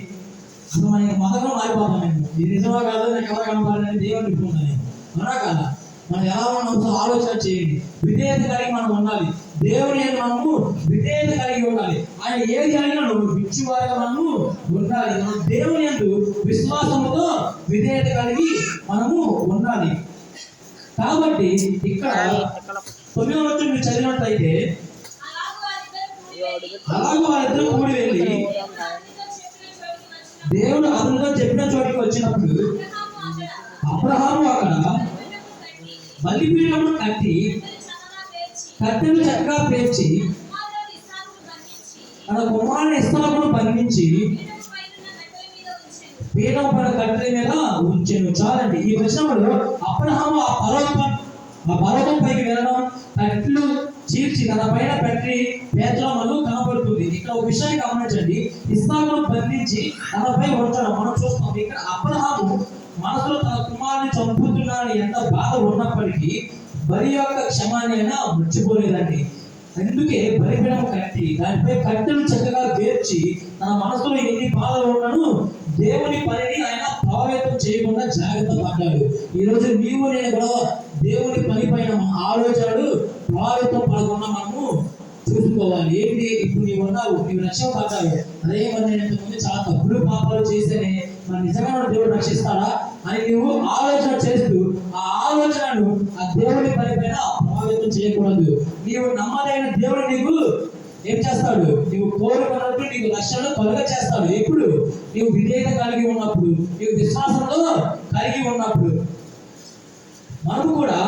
అసలు మనకి మతంలో మారిపోతాం. మేము ఇది నిజమా కాదు, నాకు ఎలా కనబడాలని దేవుని ఇప్పుకున్నాను అలా కాదా? మనం ఎలా ఉన్నాం ఆలోచన చేయండి. విధేయత కలిగి మనం ఉండాలి. దేవుని మనము విధేయత కలిగి ఉండాలి. ఆయన ఏది అడిగినాడు విచ్చువారుగా మనము ఉండాలి. మనం దేవుని యందు విశ్వాసముతో విధేయత కలిగి మనము ఉండాలి. కాబట్టి ఇక్కడ 9వ వచనం మీరు చదివినట్లయితే, అలాగూ వారిద్దరూ కూడి వెళ్ళి దేవుడు అతనితో చెప్పిన చోటికి వచ్చినప్పుడు అబ్రహాము అక్కడ బలిపీఠమును కట్టి కట్టెలు చక్కగా పేర్చి తన కుమారుని ఇస్సాకును బంధించి పీఠం పైన కట్టెల మీద ఉంచెను. చాలండి. ఈ వచనంలో అబ్రహాము ఆ పర్వతం పైకి వెళ్ళడం, కట్టెలు చీల్చి తన పైన పెట్టి పేర్చడం మనకు కనబడుతుంది. ఇక్కడ ఒక విషయాన్ని గమనించండి. ఇస్సాకును బంధించి తనపై ఉంచడం మనం చూస్తాం. ఇక్కడ అబ్రహాము మనసులో తన కుమారుని చంపుతున్నాడని ఎంత బాధ ఉన్నప్పటికీ బలి యొక్క క్షమాన్ని అయినా మర్చిపోలేదండి. అందుకే బలిపీఠం కట్టి దానిపై కట్టెలు చక్కగా పేర్చి తన మనసులో ఎన్ని బాధలు ఉన్నాను దేవుని పనిని ఆయన ప్రభావితం చేయకుండా జాగ్రత్త పడ్డాడు. ఈ రోజు నీవు నేను కూడా దేవుని పని పైన ఆలోచనలు ప్రభావితం పడకుండా మనము చూసుకోవాలి. ఏంటి ఇప్పుడు నీవు ఉన్నావు, నీవు రక్షణ పడ్డావు, అదే మరి నేను ఇంతకుముందు చాలా తప్పుడు పాపాలు చేస్తేనే మరి నిజంగా దేవుడు రక్షిస్తాడా అని నువ్వు ఆలోచన చేస్తూ ఆ ఆలోచనను ఆ దేవుని పని పైన ప్రభావితం చేయకూడదు. నీవు నమ్మదైన దేవుడు నీకు ఏం చేస్తాడు? నీవు కోరుకున్నట్టు నీకు లక్ష్యాలు కలుగ చేస్తాడు. ఎప్పుడు? నీవు విధేయత కలిగి ఉన్నప్పుడు, నీవు విశ్వాసంలో కలిగి ఉన్నప్పుడు. మనము కూడా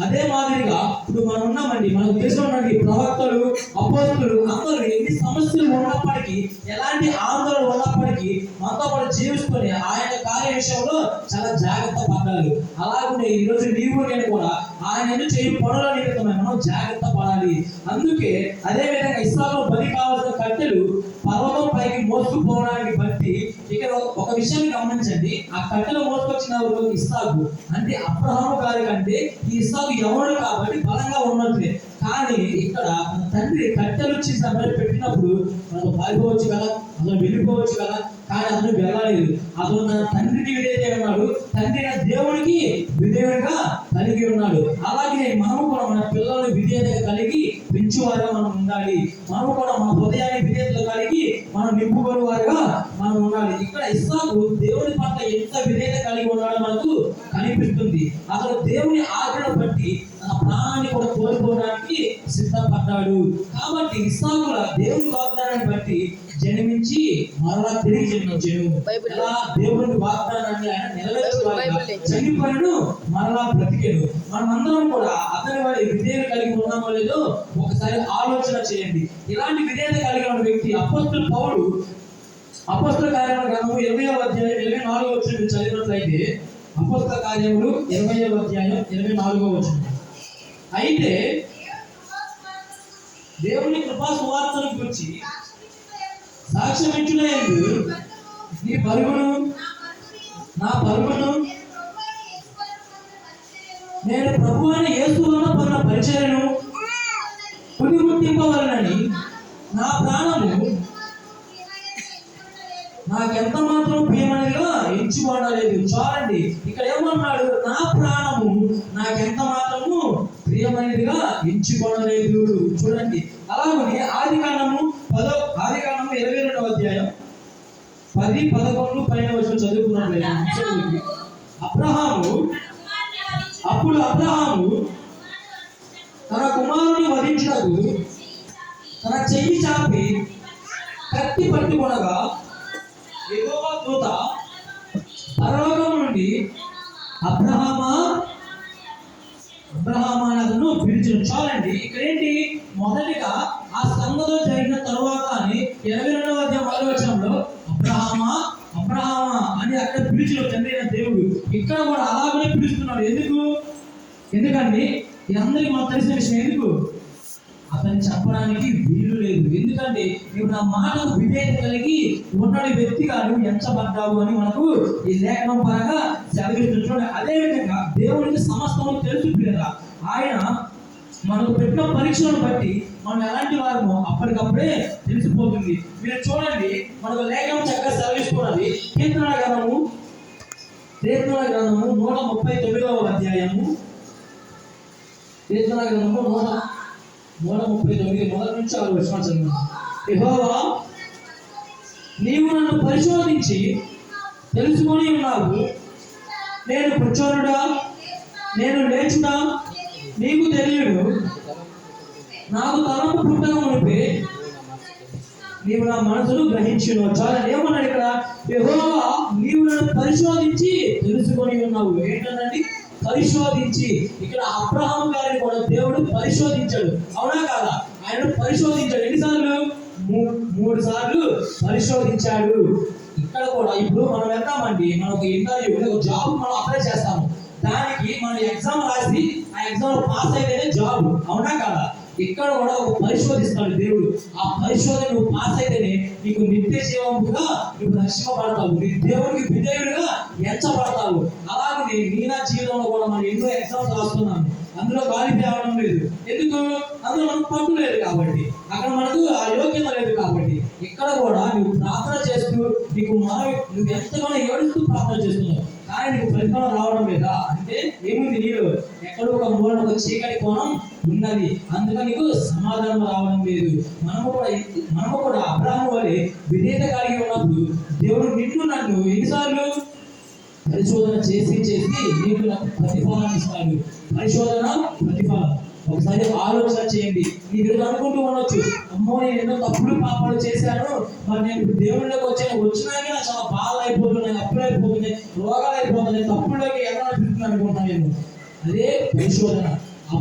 అదే మాదిరిగా ఇప్పుడు మనం ఉన్నామండి. మనకు తెలిసినటువంటి ప్రవక్తలు, అపోస్తులు అందరూ ఎన్ని సమస్యలు ఉన్నప్పటికీ, ఎలాంటి ఆందోళన ఉన్నప్పటికీ మనతో పాటు జీవిస్తుని ఆయన కార్య విషయంలో చాలా జాగ్రత్త పడ్డారు. అలాగే ఈ రోజు నీవు నేను కూడా ఆయన చేయి పనుల నిమిత్తమై మనం జాగ్రత్త పడాలి. అందుకే అదే విధంగా ఇస్సాకు బలి కావాల్సిన కట్టెలు పర్వతం పైకి మోసుకుపోవడానికి బట్టి ఇక్కడ ఒక విషయాన్ని గమనించండి. ఆ కట్టెలు మోసుకొచ్చిన ఇస్సాకు అంటే అబ్రహాము గారి కంటే ఈ ఇస్సాకు ఎవరు కాబట్టి బలంగా ఉన్నట్లే. కానీ ఇక్కడ తండ్రి కట్టెలు పెట్టినప్పుడు మనకు పారిపోవచ్చు కదా, అతను వెళ్ళిపోవచ్చు కదా, కానీ అతను వెళ్ళలేదు. అతను తన తండ్రికి విధేయత ఉన్నాడు, తండ్రి దేవునికి విధేయుడిగా కలిగి ఉన్నాడు. అలాగే మనము కూడా మన పిల్లలను విధేయత కలిగి పెంచువారుగా మనం ఉండాలి. మనము కూడా మన హృదయాన్ని విధేయతలు కలిగి మనం నింపుకునే వారుగా మనం ఉండాలి. ఇక్కడ ఇస్సాకు దేవుని పట్ల ఎంత విధేయత కలిగి ఉన్నాడో మనకు కనిపిస్తుంది. అతను దేవుని ఆజ్ఞను బట్టి తన ప్రాణాన్ని కూడా కోల్పోవడానికి సిద్ధపడ్డాడు. కాబట్టి ఇస్సాకుల దేవుని వాగ్దానాన్ని బట్టి జన్మించి మరలా తిరిగి జన్మించాడు. అలా దేవుని వాగ్దానాన్ని ఆయన నెరవేర్చువాడుగా చనిపోయాడు, మరలా బ్రతికాడు. మనమందరం కూడా అతని వారి విధేయత కలిగి ఉన్నామో లేదో ఒకసారి ఆలోచన చేయండి. ఇలాంటి విధేయత కలిగిన వ్యక్తి అపోస్తలుడు పౌలు అపోస్తల కార్యముల గ్రంథము 20వ అధ్యాయం 24వ వచనం చదివినట్లయితే, అపోస్తల కార్యములు 20వ అధ్యాయం 24వ వచనం, అయితే దేవుని కృపా సువార్తను గురించి సాక్ష్యమిచ్చుటయందు నీ పరుగును నా పరుగును నేను ప్రభువు అయిన యేసువలన పొందిన పరిచర్యను పునరుద్ధరింపవలెనని నా ప్రాణము నాకెంత మాత్రం ప్రియమైనదిగా ఎంచుకోవడలేదు. చాలండి. ఇక్కడ ఏమన్నాడు? నా ప్రాణము నాకెంత మాత్రము ప్రియమైనదిగా ఎంచుకోవడలేదు. చూడండి. అలాగే ఆదికాండము 22వ అధ్యాయం 10, 11 పైన వచనం చదువుకున్నట్లయితే, అబ్రహాము తన కుమారుని వధించుటకు తన చెయ్యి చాపి కత్తి పట్టుకొనగా యెహోవా దూత పరలోకము నుండి అబ్రహామా అతను పిలిచిన. చాలండి. ఇక్కడ ఏంటి? మొదటిగా ఆ సంగతులు జరిగిన తరువాత అని 22వ అధ్యాయం 1వ వచనంలో అబ్రహామా అని అక్కడ పిలిచిన తండ్రి అయిన దేవుడు ఇక్కడ కూడా అలాగనే పిలుస్తున్నాడు. ఎందుకండి ఇది అందరికీ మనకు తెలిసిన విషయం. ఎందుకు? అతన్ని చెప్పడానికి వీలు లేదు. ఎందుకంటే చూడండి, నువ్వు నా మాటకు విధేయత కలిగి ఉన్నటి వ్యక్తిగా నువ్వు ఎంచబడ్డావు అని మనకు ఈ లేఖనం పరంగా సెలవిస్తుంది. చూడండి, అదే విధంగా దేవునికి సమస్తము తెలుసు ప్రియులారా. ఆయన మనకు పెట్టిన పరీక్షలను బట్టి మనం ఎలాంటి వారమో అప్పటికప్పుడే తెలిసిపోతుంది. మీరు చూడండి, మనకు లేఖనం చక్కగా సెలవిస్తున్నది. కీర్తన గ్రంథము 139వ అధ్యాయము. కీర్తన గ్రంథము 139 మొదటి నుంచి 6 వచనాలు చదువుతాం. యెహోవా, నీవు నన్ను పరిశోధించి తెలుసుకొని ఉన్నావు. నేను కూర్చోనుడా, నేను లేచుడా నీకు తెలియదు. నాకు తలంపు పుట్టక మునిపే నీవు నా మనసును గ్రహించును. చాలా ఏమన్నాడు ఇక్కడ, యెహోవా నీవు నన్ను పరిశోధించి తెలుసుకొని ఉన్నావు. ఏంటండి పరిశోధించి? ఇక్కడ అబ్రహాము గారిని కూడా దేవుడు పరిశోధించాడు, అవునా కాదా? ఆయన పరిశోధించాడు. ఎన్నిసార్లు? 3 సార్లు పరిశోధించాడు. ఇక్కడ కూడా ఇప్పుడు మనం వెళ్తామండి, మనకు ఇంటర్వ్యూ జాబ్ మనం అప్లై చేస్తాము. దానికి మనం ఎగ్జామ్ రాసి ఆ ఎగ్జామ్ పాస్ అయితేనే జాబ్, అవునా కదా? ఇక్కడ కూడా ఒక పరిశోధిస్తాడు దేవుడు. ఆ పరిశోధన నువ్వు పాస్ అయితేనే నీకు నిత్య జీవముగా నువ్వు రక్షింపబడతావు, నీ దేవుడికి విధేయుడిగా ఎంచబడతావు. అలాగే నీ నా జీవితంలో కూడా మనం ఎన్నో ఎగ్జామ్స్ రాస్తున్నాము, అందులో క్వాలిఫై అవ్వడం లేదు. ఎందుకు? అందులో మనకు పట్టు లేదు కాబట్టి, అక్కడ మనకు ఆ యోగ్యత లేదు కాబట్టి. ఇక్కడ కూడా నువ్వు ప్రార్థన చేస్తూ నువ్వు ఎంతగానో ఏడుస్తూ ప్రార్థన చేస్తున్నావు, కానీ నీకు ఫలితం రావడం లేదా అంటే ఏముంది? నీలో ఎక్కడో ఒక మూలన ఒక చీకటి కోణం ఉన్నది, అందుకని నీకు సమాధానం రావడం లేదు. మనము కూడా అబ్రహాము వలె విధేయత కలిగి ఉన్నప్పుడు దేవుడు నిన్ను నన్ను ఎన్నిసార్లు పరిశోధన చేసి నీకు నాకు ప్రతిఫలాన్ని ఇస్తాడు. పరిశోధన ప్రతిఫలం. ఒకసారి ఆలోచన చేయండి. మీరు అనుకుంటూ ఉండొచ్చు, అమ్మో నేను ఎన్నో తప్పుడు పాపాలు చేశాను, మరి నేను దేవుళ్ళకి వచ్చినాకే నాకు చాలా బాధలు అయిపోతున్నాయి, అప్పులు అయిపోతున్నాయి, రోగాలు అయిపోతున్నాయి, తప్పుల్లోకి ఎలా అనిపిస్తుంది అనుకుంటున్నాను నేను. అదే పరిశోధన. ఆ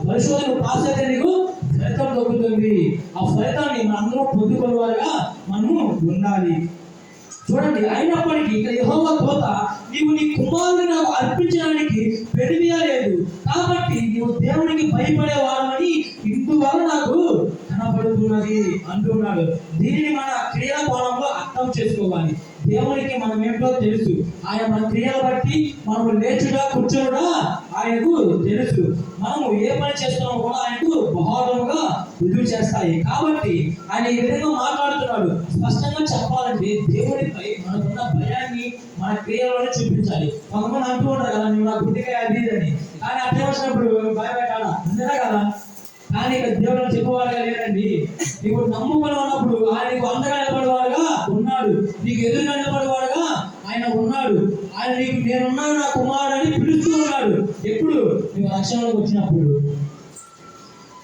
పరిశోధన పాస్ అయితే నీకు ఫలితం దొరుకుతుంది. ఆ ఫలితాన్ని మనందరం పొందుకోవాలిగా మనము ఉండాలి. చూడండి, అయినప్పటికీ ఇక్కడ యెహోవా దూత, నీవు నీ కుమారుని నాకు అర్పించడానికి పెరిమియలేదు, కాబట్టి నీవు దేవునికి భయపడేవాడమని ఇందువల్ల నాకు కనబడుతున్నది అంటున్నాడు. దీనిని మన క్రియల కోణంలో అర్థం చేసుకోవాలి. దేవునికి మనం ఏంటో తెలుసు. ఆయన మన క్రియలు బట్టి మనము లేచుడా కూర్చోడా ఆయనకు తెలుసు. మనము ఏ పని చేస్తున్నామో కూడా ఆయనకు బహుగా రుజువు చేస్తాయి. కాబట్టి ఆయన ఈ విధంగా మాట్లాడుతున్నాడు. స్పష్టంగా చెప్పాలంటే దేవుడిపై మనకున్న భయాన్ని మన క్రియలోనే చూపించాలి. కొంతమంది అంటూ ఉంటారు కదా, నువ్వు నా గుడ్డికాయ అది అని, కానీ అట్లా వచ్చినప్పుడు భయపెట్టాలా అంతేనా కదా? కానీ ఇక్కడ దేవుడు చెప్పేవాడుగా లేదండి. నీకు నమ్ముకొని ఉన్నప్పుడు ఆయన నీకు అండగా నిలబడేవాడుగా ఉన్నాడు, నీకు ఎదురుగా నిలబడేవాడుగా ఆయన ఉన్నాడు. ఆయన నీకు నేనున్నాను నా కుమారుడు అని పిలుస్తూ ఉన్నాడు. ఎప్పుడు? నీవు రక్షణలోకి వచ్చినప్పుడు.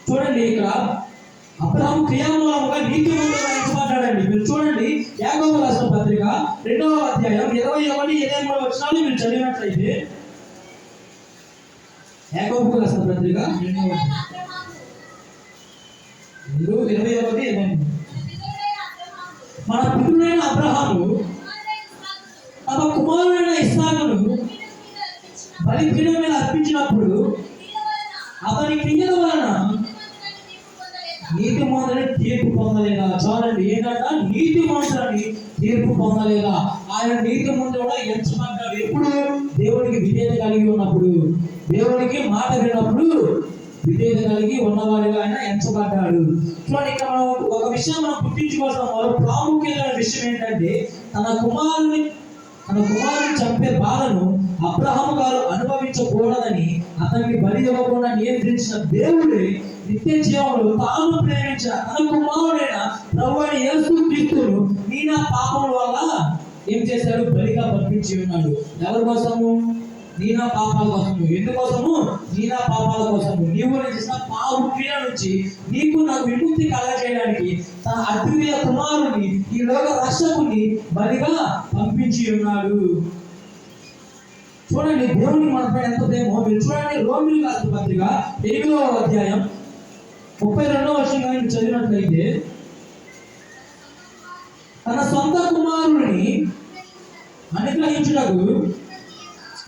చూడండి, ఇక్కడ అబ్రహాము క్రియామూలముగా నీతిమంతుడుగా ఎంచబడ్డాడండి. మీరు చూడండి, యాకోబు రాసిన పత్రిక 2వ అధ్యాయం 21, 23 వచనాలు మీరు చదివినట్లయితే, యాకోబు రాసిన పత్రిక 2వ అధ్యాయం 21, 23. మన పితరుడైన అబ్రహాము తమ కుమారుడైన ఇస్సాకును బలిపీఠం మీద అర్పించినప్పుడు అతని క్రియల వలన నీతిమంతుని తీర్పు పొందలేదా? చూడండి, ఏంటంట? నీతిమంతుని తీర్పు పొందలేదా? ఆయన నీతిమంతుడుగా ఎంచబడ్డాడు. ఎప్పుడు? దేవుడికి విధేయత కలిగి ఉన్నప్పుడు, దేవుడికి మాట విన్నప్పుడు విధేయత కలిగి ఉన్నవాడిగా ఆయన ఎంచబడ్డాడు. చూడండి, ఇక్కడ మనం ఒక విషయం మనం గుర్తించుకోవాల్సిన మరో ప్రాముఖ్యమైన విషయం ఏంటంటే, తన కుమారుని చంపే బాధను అబ్రహాము గారు అనుభవించకూడదని అతనికి బలి ఇవ్వకుండా నియంత్రించిన దేవుడే నిత్య జీవంలో తాను ప్రేమించిన తన కుమారుడైన ప్రభువైన యేసుక్రీస్తును నీ నా పాపముల వల్ల ఏం చేశాడు? బలిగా పంపించి ఉన్నాడు. ఎవరి కోసము? నీ నా పాపాల కోసము. ఎందుకోసము? నీ నా పాపాల కోసము. నీవు చేసిన పాప క్రియ నుంచి నీకు నాకు విముక్తి కలగజేయడానికి తన అద్వితీయ కుమారుని, ఈ లోక రక్షకుని బలిగా పంపించి ఉన్నాడు. చూడండి, దేవునికి మనపై ఎంత ప్రేమో. మీరు చూడండి, రోమిలకు రాసిన పత్రిక 8వ అధ్యాయం 32వ వచనం చదివినట్లయితే, తన సొంత కుమారుని అనుగ్రహించుటకు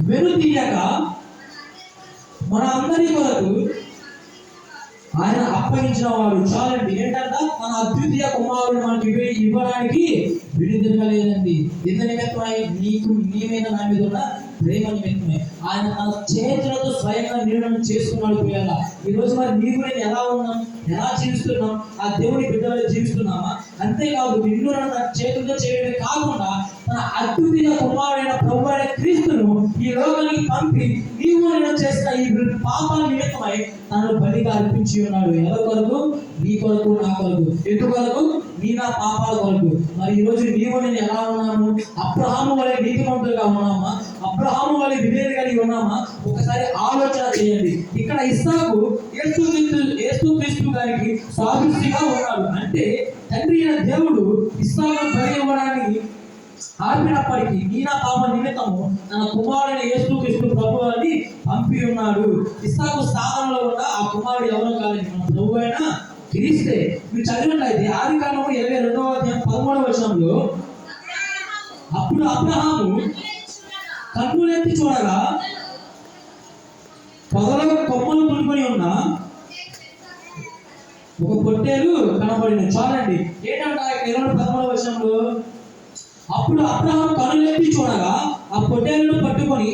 వెనుతీయక మన అందరి కొరకు ఆయన అప్పగించిన వాడు. చాలండి, ఏంటంట? తన అద్వితీయ కుమారుడు మనకి ఇవ్వడానికి విడుదలలేదండి. ఇంత నిమిత్తమై నీకు నీ మీద నా మీద ఉన్న ప్రేమ నిమిత్తమే ఆయన తన చేతులతో స్వయంగా నిర్ణయం చేసుకున్నాడు. పోయాల ఈరోజు మరి నీకు నేను ఎలా ఉన్నాం, ఎలా జీవిస్తున్నాం, ఆ దేవుని బిడ్డలో జీవిస్తున్నామా? అంతేకాదు నిన్ను తన చేతులతో చేయడమే కాకుండా తన అద్వితీయ కుమారుడైన ప్రభు అయిన క్రీస్తును ఈ లోకానికి పంపి నీవు నేను చేసిన ఈ పాపాల నిమిత్తమై తనను బలిగా అర్పించి ఉన్నాడు. ఎవరి కొరకు? నీ కొరకు, నా కొరకు. ఎందుకు కొరకు? నీ నా పాపాల కొరకు. మరి ఈరోజు నీవు నేను ఎలా ఉన్నాము? అబ్రహాము వలె నీతిమంతులుగా ఉన్నామా? అబ్రహాము వలె విధేయులు కలిగి ఉన్నామా? ఒకసారి ఆలోచన చేయండి. ఇక్కడ ఇస్సాకు యేసుక్రీస్తు గారికి సాదృశ్యంగా ఉన్నాడు. అంటే తండ్రి అయిన దేవుడు ఇస్సాకును బలి ఇవ్వడానికి ఆపినప్పటికీ నీ నా పాప నిమిత్తము తన కుమారుడైన యేసుక్రీస్తు ప్రభువుని పంపి ఉన్నాడు. ఇస్సాకు స్థానంలో ఉన్న ఆ కుమారుడు ఎవరో కాదండి, మన ప్రభు అయిన క్రీస్తే. మీరు చదివినట్లయితే ఆదికాండము 22వ అధ్యాయం 13వ వచనంలో, అప్పుడు అబ్రహాము కన్నులెత్తి చూడగా పొదలో కొమ్మలు తులుకొని ఉన్న ఒక పొట్టేలు కనబడింది. చూడండి ఏంటంటే 13వ వచనంలో, అప్పుడు అబ్రహాము కనులెత్తి చూడగా ఆ పొట్టేలును పట్టుకొని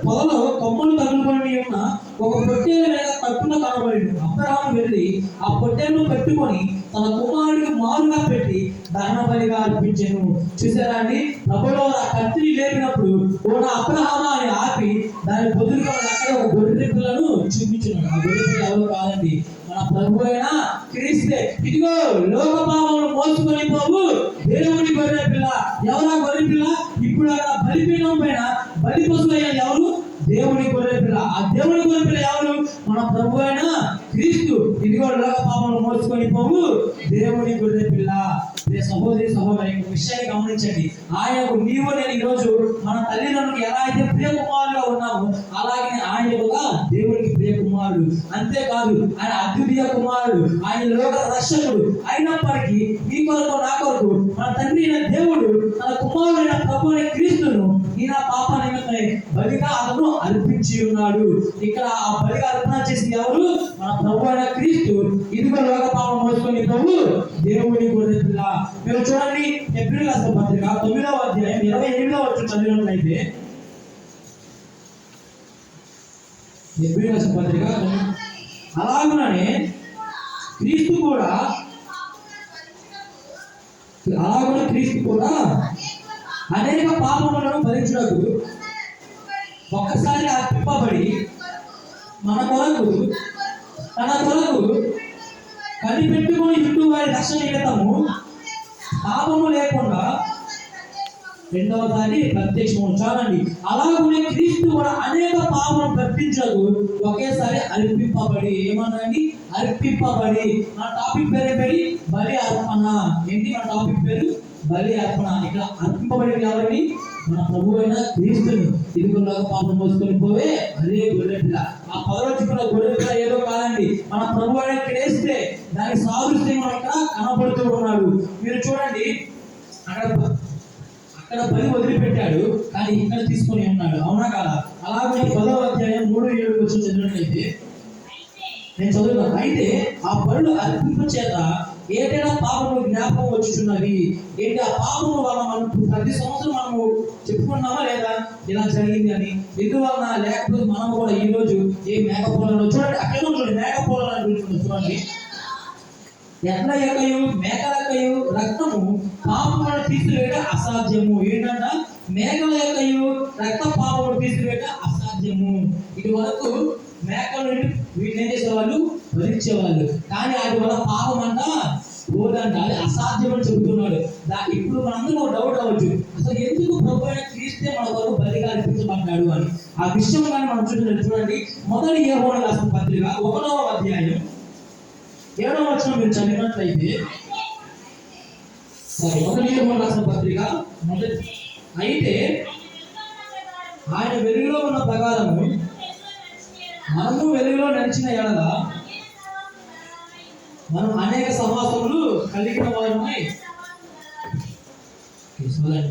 పొదలో కొమ్మలు తగులుకొని ఉన్న ఒక పొట్టేలు మీద కట్టున కనబడింది. అబ్రహాము వెళ్ళి ఆ పొట్టేలును పెట్టుకొని తన కుమారుడికి మారుగా పెట్టి దహన బలిగా అర్పించాను. చూసారా అండి? ప్రభులో ఆ కత్తిని లేపినప్పుడు ఓ అబ్రహామా అని ఆపి దాని బదులుగా అక్కడ ఒక గొర్రె పిల్లను చూపించున్నాడు. ఆ గొర్రె పిల్ల ఎవరు కాదండి, మన ప్రభు అయిన క్రీస్తే. ఇదిగో లోక పాపమును మోసుకొని పోవు దేవుని గొర్రె పిల్ల. ఎవరా గొర్రె పిల్ల? ఇప్పుడు అక్కడ బలిపీఠం పైన బలి పశువు అయిన ఎవరు? దేవుని గొర్రె పిల్ల. ఆ దేవుని గొర్రె పిల్ల ఎవరు? మన ప్రభు అయిన క్రీస్తు. ఇదిగో లోక పాపమును మోసుకొని పోవు దేవుని గొర్రె పిల్ల. సహోదరి సహోదరి విషయాన్ని గమనించండి. ఆయనకు నీవు నేను ఈరోజు మన తల్లిదండ్రులకు ఎలా అయితే ప్రియ కుమారులుగా ఉన్నామో అలాగే ఆయన కూడా దేవునికి ప్రియ కుమారుడు. అంతేకాదు ఆయన అద్వితీయ కుమారుడు, ఆయన లోక రక్షకుడు. అయినప్పటికీ నీ కొరకు నా కొరకు మన తండ్రి అయిన దేవుడు తన కుమారుడైన ప్రభు అయిన క్రీస్తును నీ నా పాప నిమిత్తమై బలిగా అతను అర్పించి ఉన్నాడు. ఇక్కడ ఆ బలిగా అర్పణ చేసింది ఎవరు? మన ప్రభు అయిన క్రీస్తు. ఇదిగో లోక పాపం మోసుకొని ప్రభు దేవుని గొర్రె పిల్ల. మీరు చూడండి హెబ్రీయుల రాసిన పత్రిక 9వ అధ్యాయం 28వ వచనం చదివినట్లయితే, హెబ్రీయుల రాసిన పత్రిక అలాగుననే క్రీస్తు కూడా అనేక పాపములను భరించుటకు ఒక్కసారి అర్పింపబడి తన కొరకు కనిపెట్టుకొని చుట్టూ వారి రక్షణ నిమిత్తము పాపము లేకుండా రెండవసారి ప్రత్యక్షము. చూడండి, అలాగే క్రీస్తు కూడా అనేక పాపములను ప్రత్యక్షకు ఒకేసారి అర్పింపబడి. ఏమన్నాండి? అర్పింపబడి. మన టాపిక్ పేరు బలి అర్పణ. ఏంటి మన టాపిక్ పేరు? బలి అర్పణ. ఇక్కడ అర్పింపబడి ఎవరిని? మన ప్రభు అయిన క్రీస్తుని. ఇదిగోలాగా పాపం మోసుకొని పోవే అదే గొర్రె పిల్ల. ఆ పదలో చెప్పిన గొర్రె పిల్ల ఏదో కాదండి, మన ప్రభు అయిన క్రీస్తే. దాని సాదృశ్యం ఇక్కడ కనబడుతూ ఉన్నాడు. మీరు చూడండి, అక్కడ బలి వదిలిపెట్టాడు కానీ ఇక్కడ తీసుకొని ఉన్నాడు. అవునా కాదా? అలాగే 10వ అధ్యాయం 3-7 వచనం చదివినట్లయితే నేను చదువుతాను. అయితే ఆ బలులు అర్పింప చేత ఏదైనా పాపము జ్ఞాపకం వచ్చుచున్నవి. ఏంటి ఆ పాపము వల్ల మనం ప్రతి సంవత్సరం మనము చెప్పుకున్నామా లేదా ఇలా జరిగింది అని? ఎందువలన? లేకపోతే మనం కూడా ఈ రోజు ఏ మేకపోలను చూడండి, అక్కడ చూడండి మేకపోలను చూడండి, ఎట్ల యొక్కయు మేకల యొక్కయు రక్తము పాపములను తీసివేయట అసాధ్యము. ఏంటంట? మేకల యొక్కయు రక్త పాపములు తీసివేయట అసాధ్యము. ఇది వరకు మేకలు వీటిని ఏం చేసేవాళ్ళు? భరించేవాళ్ళు. కానీ అది వల్ల పాపం అంట పోదంట, అది అసాధ్యం అని చెబుతున్నాడు. ఇప్పుడు మనందరూ డౌట్ అవ్వచ్చు, అసలు ఎందుకు ప్రభు అయిన క్రీస్తే మన కొరకు బలిగా అర్పించబడ్డాడు అని. ఆ విషయం కానీ మనం చూడండి. మొదటి యోహాను రాసిన పత్రిక 1వ అధ్యాయం 7వ వచనం మీరు చదివినట్లయితే, మొదటి యోహాను రాసిన పత్రిక అయితే ఆయన వెలుగులో ఉన్న ప్రకారము మనము వెలుగులో నడిచిన ఎడల మనం అనేక సహవాసములు కలిగిన వారమై.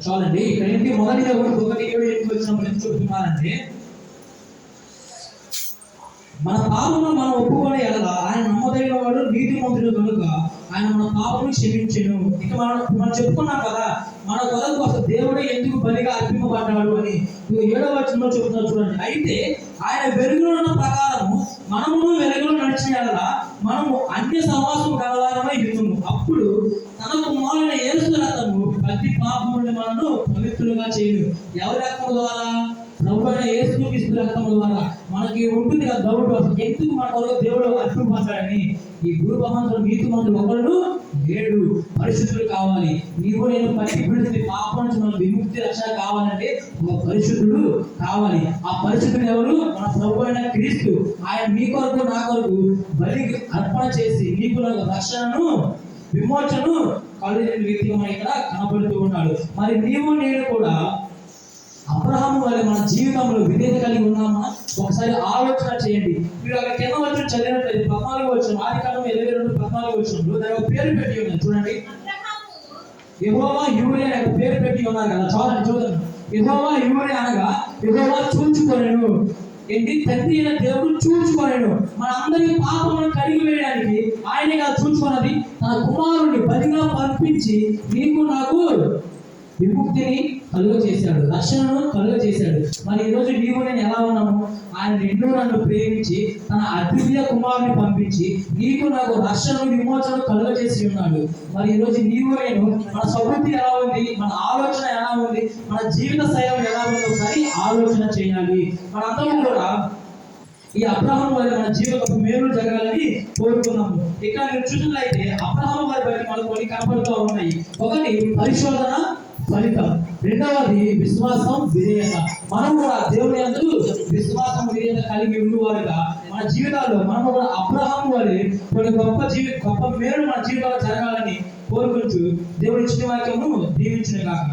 చాలండి. ఇక్కడ ఏంటి? మొదటి యోహాను 1:7 వచ్చినప్పుడు చెప్తున్నారంటే, మన పాపమును మనం ఒప్పుకునే ఎడల ఆయన నమ్మదగిన ఆయన మన పాపను క్షమించెను. ఇక మనం చెప్పుకున్నాం కదా, మన కొరకు అసలు దేవుడే ఎందుకు బలిగా అర్పింపబడ్డాడు అని. 7వ వచనంలో చెప్తున్నారు చూడండి. అయితే ఆయన వెలుగులో ఉన్న ప్రకారము మనము వెలుగులో నడిచిన యెడల మనము అన్య సహవాసము గలవారమై ఉందుము. అప్పుడు తన కుమారుడైన యేసు రక్తము ప్రతి పాపము నుండి మనను పవిత్రులుగా చేయను. ఎవరి రక్తం ద్వారా? ప్రభువైన యేసుక్రీస్తు రక్తం ద్వారా. మనకి ఉంటుంది కదా డౌట్, అసలు ఎందుకు మన కొరకు దేవుడు అర్పింపబడ్డాడని. ఈ భూప్రపంచంలో నీతిమంతుడు ఒకడు లేడు. పరిశుద్ధులు కావాలి. నీవు నేను ప్రతి పాపం నుంచి మనం విముక్తి రక్షణ కావాలంటే ఒక పరిశుద్ధుడు కావాలి. ఆ పరిశుద్ధుడు ఎవరు? మన ప్రభువైన క్రీస్తు. ఆయన మీ కొరకు నా కొరకు బలి అర్పణ చేసి నీకు నాకు రక్షణను విమోచనను కలిగిన వ్యక్తిగా మన ఇక్కడ కనబడుతూ ఉన్నాడు. మరి నీవు నేను కూడా అబ్రహాము వల్ల మన జీవితంలో విధేయత కలిగి ఉన్నామా? ఒకసారి ఆలోచన చేయండి. మీరు అక్కడ కింద వచ్చిన చదివినట్లయితే 14వ వచనం, ఆదికాండం 22:14 వచనంలో దాని ఒక పేరు పెట్టి ఉన్నది చూడండి. యెహోవా యూరే అనే పేరు పెట్టి ఉన్నారు కదా, చూడండి. యెహోవా యూరే అనగా యెహోవా చూచుకొనెను. ఏంటి? తండ్రి అయిన దేవుడు చూచుకొనెను. మన అందరి పాపములను కడిగి వేయడానికి ఆయనే కదా చూచుకున్నది. తన కుమారుడిని బలిగా పంపించి నీకు నాకు విముక్తిని కలుగ చేశాడు, రక్షణను కలుగ చేశాడు. మరి ఈరోజు నీవు నేను ఎలా ఉన్నాము? ఆయన నిన్ను నన్ను ప్రేమించి తన అద్వితీయ కుమారుని పంపించి నీకు నాకు రక్షణను విమోచనను కలుగ చేసి ఉన్నాడు. మరి ఈరోజు నీవు నేను మన సమృద్ధి ఎలా ఉంది, మన ఆలోచన ఎలా ఉంది, మన జీవిత శైలం ఎలా ఉంది ఒకసారి ఆలోచన చేయాలి. మనందరం కూడా ఈ అబ్రహాము వారి మన జీవిత మేలు జరగాలని కోరుకున్నాము. ఇక్కడ మీరు చూసినట్లయితే అబ్రహాము వారి బట్టి మనకు కొన్ని కనపడుతూ ఉన్నాయి. ఒకటి పరిశోధన ఫలితం, రెండవది విశ్వాసం విధేయత. మనం కూడా దేవుని యందు విశ్వాసం విధేయత కలిగి ఉన్నవారుగా మన జీవితాల్లో మనం కూడా అబ్రహాము వారి కొన్ని గొప్ప మేలు మన జీవితాల్లో జరగాలని కోరుకుంటూ దేవుడి ఇచ్చిన వాక్యము దీవించిన కాక.